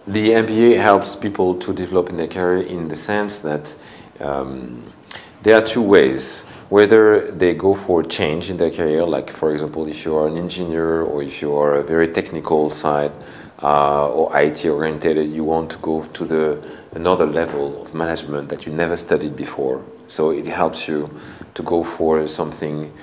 The MBA helps people to develop in their career in the sense that there are two ways. Whether they go for change in their career, like for example, if you are an engineer or if you are a very technical side or IT oriented, you want to go to another level of management that you never studied before. So it helps you to go for something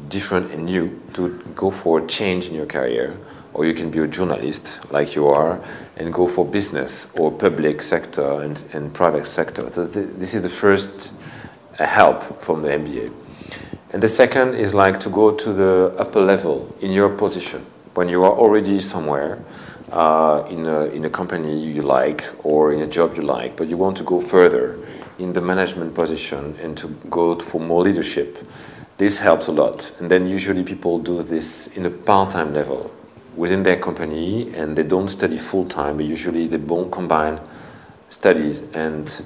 different and new, to go for change in your career. Or you can be a journalist like you are and go for business or public sector and private sector. So this is the first help from the MBA. And the second is like to go to the upper level in your position when you are already somewhere in a company you like or in a job you like, but you want to go further in the management position and to go for more leadership. This helps a lot. And then usually people do this in a part-time level within their company, and they don't study full-time, but usually they both combine studies and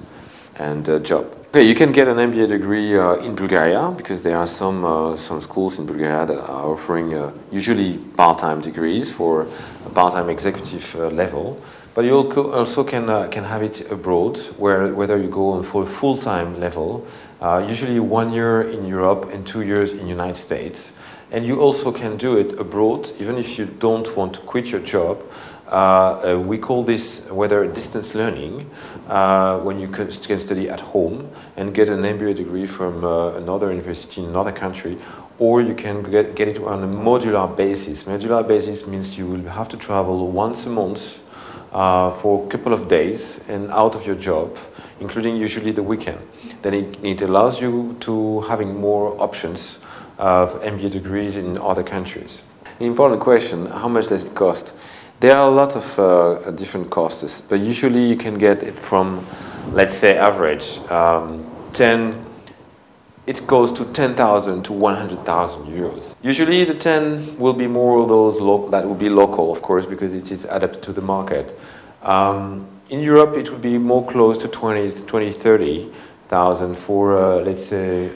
job. Okay, you can get an MBA degree in Bulgaria because there are some schools in Bulgaria that are offering usually part-time degrees for a part-time executive level. But you also can have it abroad, whether you go on for a full-time level, usually 1 year in Europe and 2 years in the United States. And you also can do it abroad, even if you don't want to quit your job. We call this whether distance learning, when you can study at home and get an MBA degree from another university in another country, or you can get it on a modular basis. Modular basis means you will have to travel once a month for a couple of days and out of your job, including usually the weekend. Then it allows you to having more options of MBA degrees in other countries. An important question, how much does it cost? There are a lot of different costs, but usually you can get it from, let's say, average, it goes to 10,000 to 100,000 euros. Usually the 10 will be more of those that will be local, of course, because it is adapted to the market. In Europe, it would be more close to 30,000 for, let's say,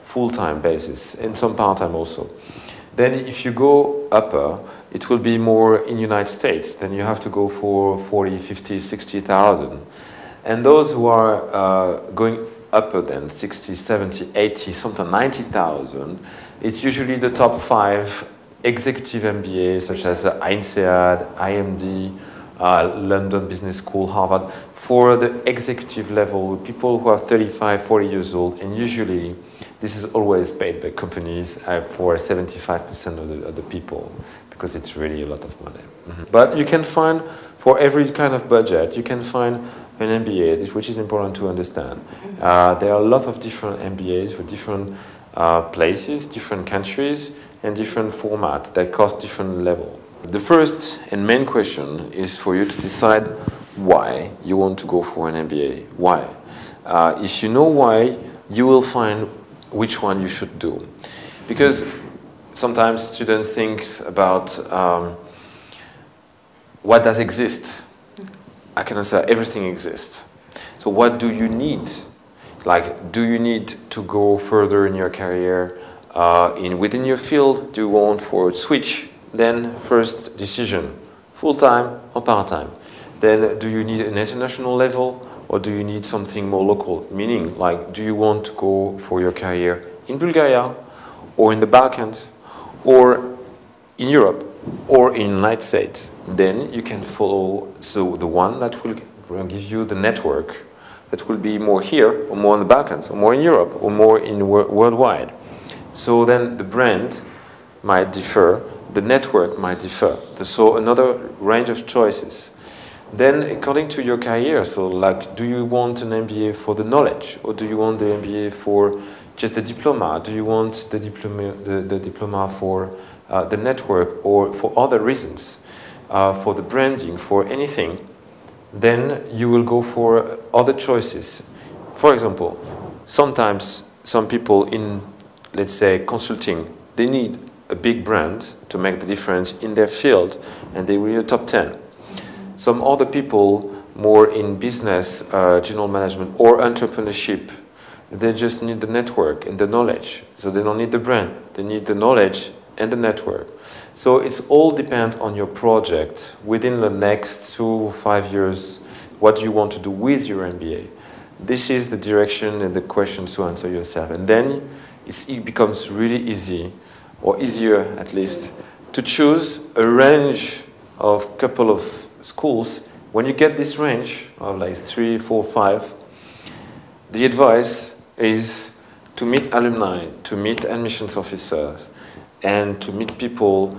full-time basis, and some part-time also. Then if you go upper, it will be more in the United States. Then you have to go for 40, 50, 60,000. And those who are going upper than 60, 70, 80, sometimes 90,000, it's usually the top 5 executive MBAs, such as INSEAD, IMD, London Business School, Harvard, for the executive level, people who are 35, 40 years old, and usually this is always paid by companies for 75% of the people, because it's really a lot of money. Mm-hmm. But you can find, for every kind of budget, you can find an MBA, which is important to understand. There are a lot of different MBAs for different places, different countries, and different formats that cost different level. The first and main question is for you to decide why you want to go for an MBA. Why? If you know why, you will find which one you should do. Because sometimes students think about what does exist. I can answer everything exists. So what do you need? Like, do you need to go further in your career within your field? Do you want for a switch? Then first decision, full-time or part-time. Then do you need an international level or do you need something more local? Meaning, like, do you want to go for your career in Bulgaria or in the Balkans or in Europe or in the United States? Then you can follow the one that will give you the network that will be more here or more in the Balkans or more in Europe or more in worldwide. So then the brand might differ, the network might differ. So another range of choices. Then according to your career, so like, do you want an MBA for the knowledge or do you want the MBA for just the diploma? Do you want the diploma for the network or for other reasons, for the branding, for anything? Then you will go for other choices. For example, sometimes some people in, let's say, consulting, they need a big brand to make the difference in their field, and they will be the top 10. Some other people, more in business, general management, or entrepreneurship, they just need the network and the knowledge. So they don't need the brand. They need the knowledge and the network. So it's all depend on your project within the next 2 or 5 years, what you want to do with your MBA. This is the direction and the questions to answer yourself. And then it becomes really easy, or easier at least, to choose a range of couple of schools. When you get this range of like 3, 4, 5, the advice is to meet alumni, to meet admissions officers, and to meet people,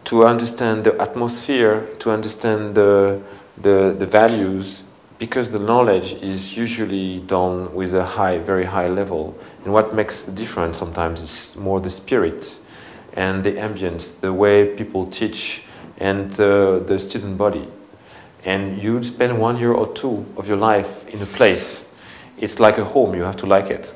to understand the atmosphere, to understand the values, because the knowledge is usually done with a very high level. And what makes the difference sometimes is more the spirit and the ambience, the way people teach, and the student body. And you spend 1 year or 2 of your life in a place. It's like a home, you have to like it.